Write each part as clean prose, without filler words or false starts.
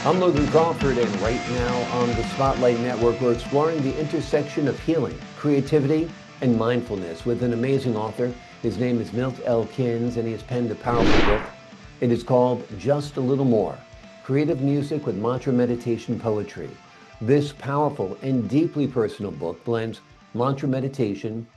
I'm Logan Crawford, and right now on the Spotlight Network, we're exploring the intersection of healing, creativity, and mindfulness with an amazing author. His name is Milt L, and he has penned a powerful book. It is called Just a Little More, Creative Music with Mantra Meditation Poetry. This powerful and deeply personal book blends mantra meditation,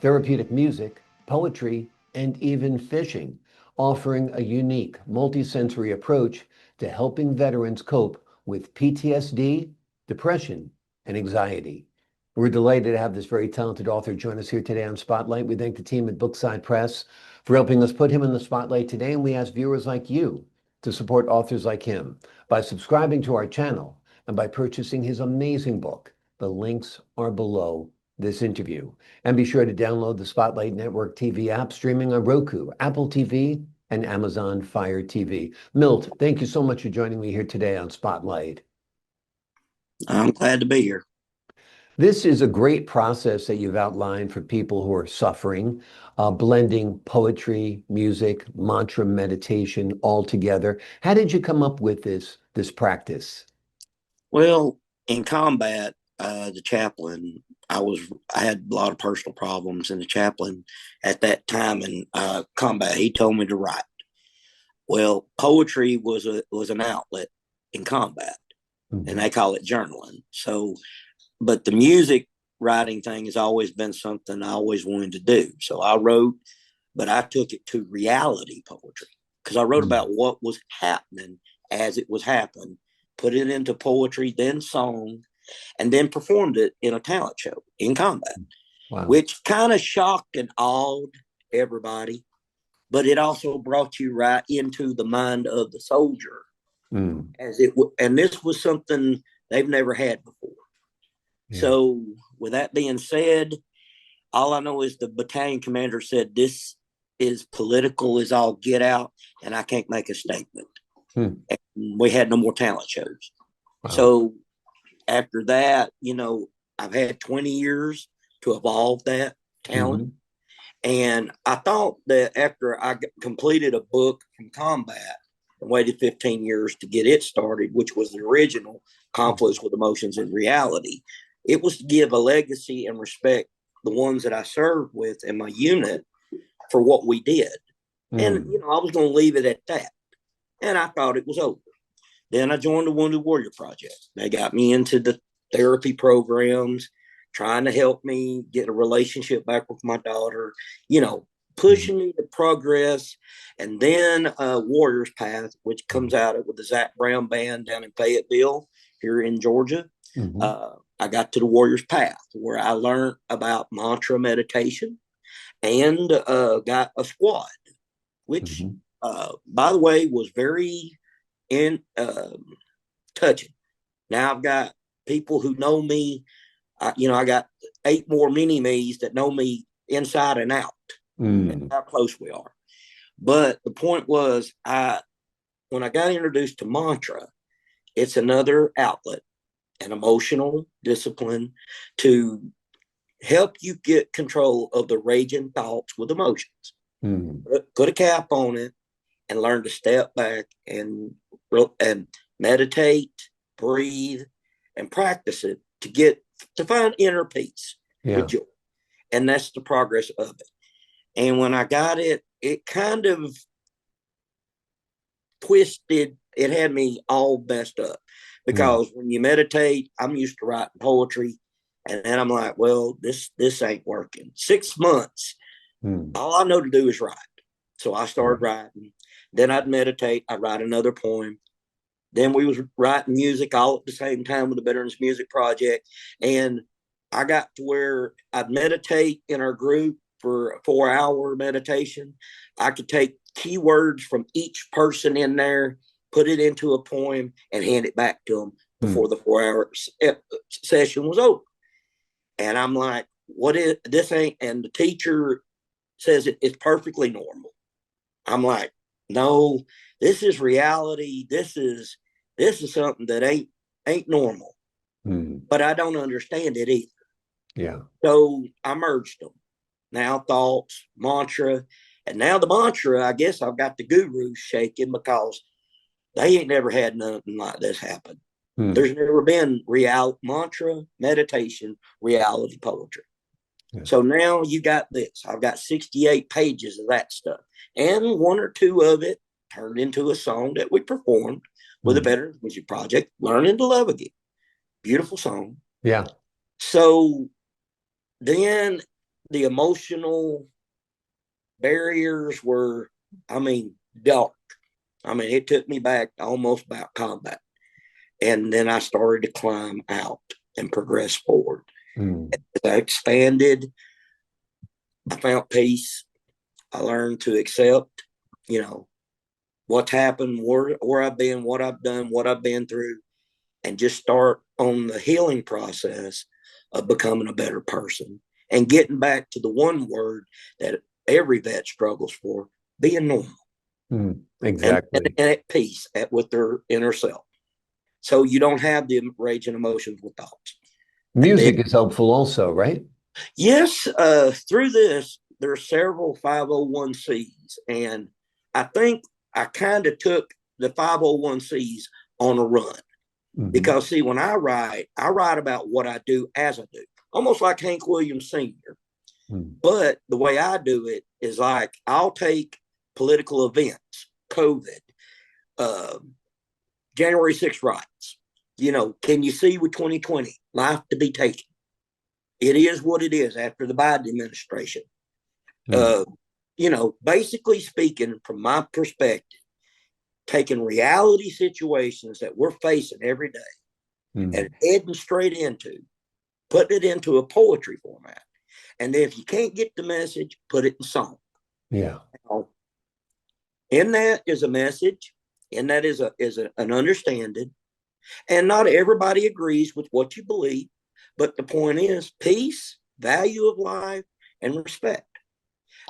therapeutic music, poetry, and even fishing, offering a unique multisensory approach to helping veterans cope with PTSD, depression, and anxiety. We're delighted to have this very talented author join us here today on Spotlight. We thank the team at Brookside Press for helping us put him in the spotlight today, and we ask viewers like you to support authors like him by subscribing to our channel and by purchasing his amazing book. The links are below this interview. And be sure to download the Spotlight Network TV app streaming on Roku, Apple TV, and Amazon Fire TV. Milt, thank you so much for joining me here today on Spotlight. I'm glad to be here. This is a great process that you've outlined for people who are suffering, blending poetry, music, mantra meditation all together. How did you come up with this practice? Well, in combat, the chaplain, I had a lot of personal problems, and the chaplain at that time in combat, he told me to write. Well, poetry was an outlet in combat, and they call it journaling. So, but the music writing thing has always been something I always wanted to do. So I wrote, but I took it to reality poetry because I wrote about what was happening as it was happening, put it into poetry, then song, and then performed it in a talent show in combat, which kind of shocked and awed everybody. But it also brought you right into the mind of the soldier, and this was something they've never had before. Yeah. So, with that being said, all I know is the battalion commander said this is political as all get out, and I can't make a statement. And we had no more talent shows. Wow. So after that, I've had 20 years to evolve that talent. And I thought that after I completed a book from combat and waited 15 years to get it started, which was the original Conflicts with Emotions and Reality, it was to give a legacy and respect the ones that I served with in my unit for what we did. And, I was going to leave it at that. And I thought it was over. Then I joined the Wounded Warrior Project. They got me into the therapy programs, trying to help me get a relationship back with my daughter, pushing me to progress. And then Warrior's Path, which comes out with the Zach Brown Band down in Fayetteville here in Georgia. I got to the Warrior's Path where I learned about mantra meditation and got a squad, which, by the way, was very touching. Now I've got people who know me. I got 8 more mini-me's that know me inside and out, and how close we are. But the point was, when I got introduced to mantra, it's another outlet, an emotional discipline to help you get control of the raging thoughts with emotions. Put a cap on it and learn to step back and meditate, breathe, and practice it to find inner peace with joy. And that's the progress of it. And when I got it, it kind of twisted. It had me all messed up because when you meditate, I'm used to writing poetry. And then I'm like, well, this ain't working. 6 months, all I know to do is write. So I started writing. Then I'd meditate. I'd write another poem. Then we was writing music all at the same time with the Veterans Music Project. And I got to where I'd meditate in our group for a 4-hour meditation. I could take keywords from each person in there, put it into a poem, and hand it back to them before the 4-hour session was over. And I'm like, this ain't, and the teacher says it's perfectly normal. I'm like, no, this is reality. This is something that ain't normal, but I don't understand it either. Yeah. So I merged them. Now thoughts, mantra, and now the mantra, I guess I've got the guru shaking because They ain't never had nothing like this happen. Hmm. There's never been mantra, meditation, reality poetry. Yeah. So now you got this. I've got 68 pages of that stuff. And one or two of it turned into a song that we performed with a Veterans Music Project, Learning to Love Again. Beautiful song. Yeah. So then the emotional barriers were, dark. It took me back almost about combat. And then I started to climb out and progress forward. As I expanded, I found peace. I learned to accept, what's happened, where I've been, what I've done, what I've been through, and just start on the healing process of becoming a better person and getting back to the one word that every vet struggles for, being normal. Exactly. And at peace with their inner self. So you don't have the raging emotions with thoughts. Music is helpful also, right? Yes. Through this, there are several 501Cs. And I think I kind of took the 501Cs on a run. Because, see, when I write about what I do as I do, almost like Hank Williams Sr. But the way I do it is like I'll take political events, COVID, January 6th riots. Can you see with 2020, life to be taken? It is what it is after the Biden administration. Basically speaking, from my perspective, taking reality situations that we're facing every day and heading straight into, putting it into a poetry format. And if you can't get the message, put it in song. Yeah. In that is a message, and that is an understanding. And not everybody agrees with what you believe, but the point is peace, value of life, and respect.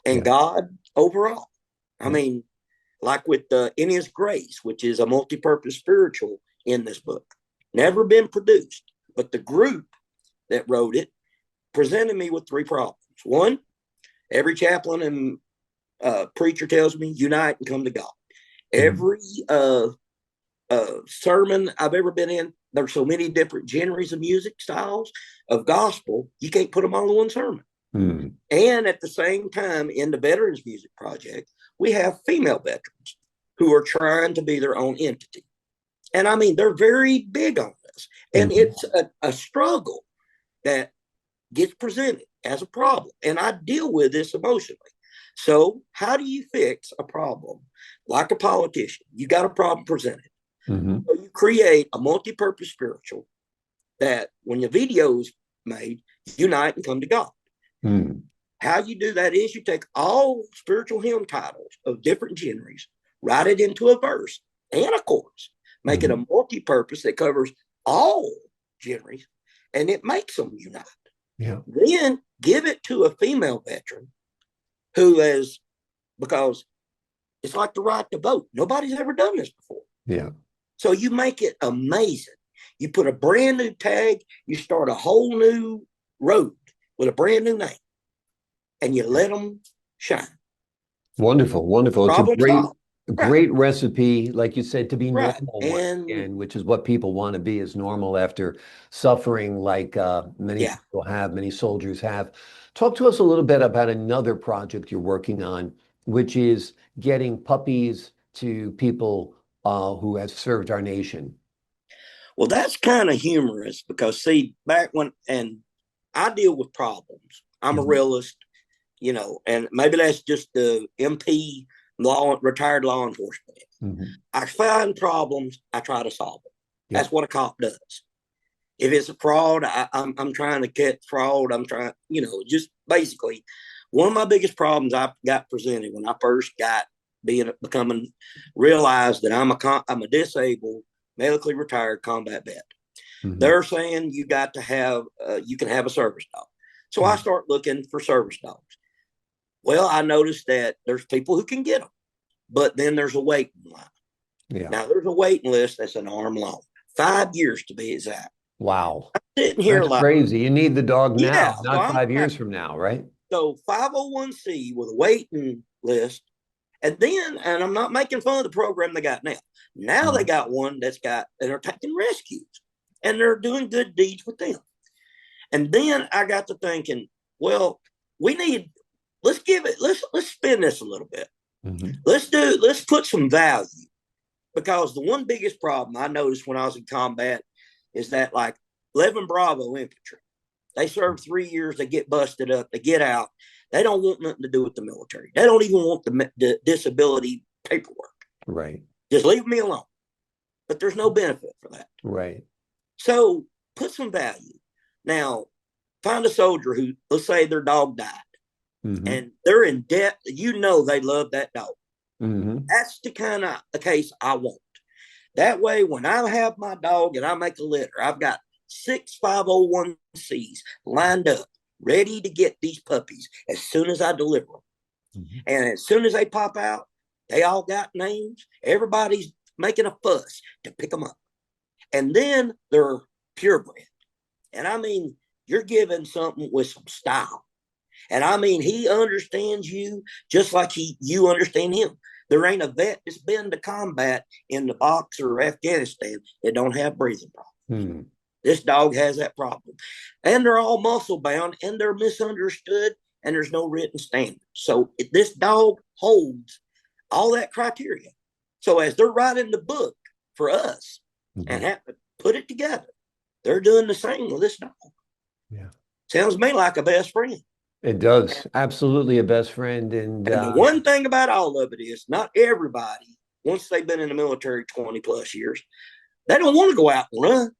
And God overall. Like with In His Grace, which is a multi-purpose spiritual in this book, never been produced, but the group that wrote it presented me with three problems. One, every chaplain and preacher tells me, unite and come to God. Every sermon I've ever been in, there's so many different genres of music styles of gospel, you can't put them all in one sermon. And at the same time, in the Veterans Music Project, we have female veterans who are trying to be their own entity. And they're very big on this. And it's a struggle that gets presented as a problem. And I deal with this emotionally. So how do you fix a problem? Like a politician, you got a problem presented. So you create a multi-purpose spiritual that when the video's made, unite and come to God. How you do that is you take all spiritual hymn titles of different genres, write it into a verse and a chorus, make it a multi-purpose that covers all genres, and it makes them unite. Yeah. Then give it to a female veteran who has, because it's like the right to vote. Nobody's ever done this before. Yeah. So you make it amazing. You put a brand new tag, you start a whole new road with a brand new name, and you let them shine. Wonderful, wonderful. It's Problem solved. a great recipe, like you said, to be Right. normal And again, which is what people want to be, is normal after suffering like many people have, many soldiers have. Talk to us a little bit about another project you're working on, which is getting puppies to people who have served our nation. well, that's kind of humorous because, see, back when, and I deal with problems. I'm a realist, and maybe that's just the MP, retired law enforcement. I find problems, I try to solve them. That's what a cop does. If it's a fraud, I'm trying to catch fraud. I'm trying, just basically one of my biggest problems I got presented when I first realized that I'm a disabled, medically retired combat vet. They're saying you got to have, you can have a service dog. So I start looking for service dogs. Well, I noticed that there's people who can get them, but then there's a waiting line. Now there's a waiting list that's an arm long, 5 years to be exact. Wow. I'm sitting here That's like crazy. You need the dog now, so not 5 years from now, right? So 501C with a waiting list And then, and I'm not making fun of the program they got now. Now they got one that are taking rescues and they're doing good deeds with them. And then I got to thinking, well, let's spin this a little bit. Let's put some value, because the one biggest problem I noticed when I was in combat is that, like 11 Bravo infantry, they serve 3 years, they get busted up, they get out. They don't want nothing to do with the military. They don't even want the disability paperwork. Right. Just leave me alone. But there's no benefit for that. Right. So put some value. Now, find a soldier who, let's say their dog died, and they're in debt. You know they love that dog. That's the kind of a case I want. That way, when I have my dog and I make a litter, I've got 6 501Cs lined up, ready to get these puppies as soon as I deliver them. And as soon as they pop out, they all got names. Everybody's making a fuss to pick them up. And then they're purebred. And I mean, you're giving something with some style. And I mean, he understands you just like you understand him. There ain't a vet that's been to combat in the box or Afghanistan that don't have breathing problems. This dog has that problem. And they're all muscle bound and they're misunderstood and there's no written standard. So this dog holds all that criteria. So as they're writing the book for us and have to put it together, they're doing the same with this dog. Yeah. Sounds to me like a best friend. It does. Absolutely a best friend. And the one thing about all of it is not everybody, once they've been in the military 20 plus years, they don't want to go out and run.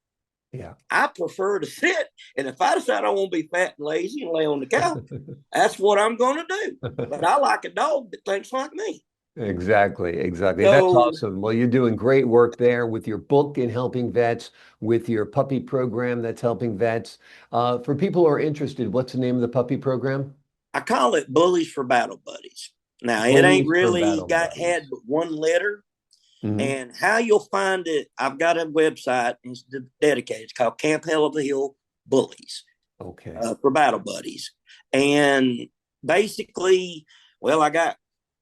Yeah. I prefer to sit. And if I decide I want to be fat and lazy and lay on the couch, that's what I'm going to do. But I like a dog that thinks like me. Exactly. That's awesome. Well, you're doing great work there with your book and helping vets, with your puppy program that's helping vets. For people who are interested, what's the name of the puppy program? I call it Bullies for Battle Buddies. Now, it ain't really had but one letter. And how you'll find it, I've got a website, it's dedicated. It's called Camp Hell of the Hill Bullies. Okay. For Battle Buddies. And basically, well, I got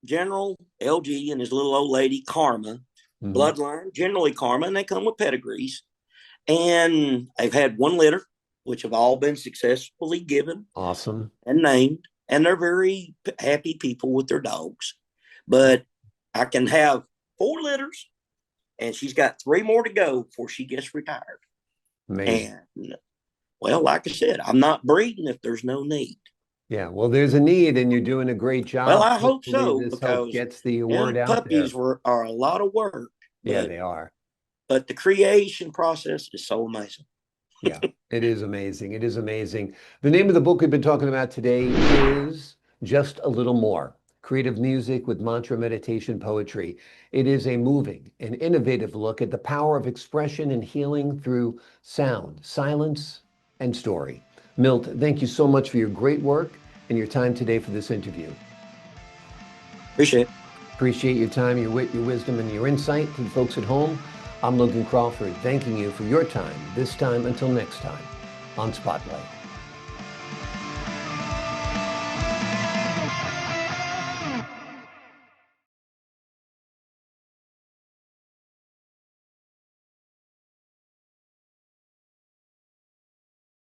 General LG and his little old lady, Karma, bloodline, generally Karma, and they come with pedigrees. And they've had one litter, which have all been successfully given. Awesome. And named. And they're very happy people with their dogs. But I can have 4 litters, and she's got 3 more to go before she gets retired. Amazing. And, well, like I said, I'm not breeding if there's no need. Yeah, well, there's a need, and you're doing a great job. Well, I hope so, this because gets the word out there. Puppies are a lot of work. Yeah, they are. But the creation process is so amazing. Yeah, it is amazing. It is amazing. The name of the book we've been talking about today is Just a Little More: Creative Music with Mantra Meditation Poetry. It is a moving and innovative look at the power of expression and healing through sound, silence, and story. Milt, thank you so much for your great work and your time today for this interview. Appreciate your time, your wit, your wisdom, and your insight. To the folks at home, I'm Logan Crawford, thanking you for your time, this time until next time on Spotlight.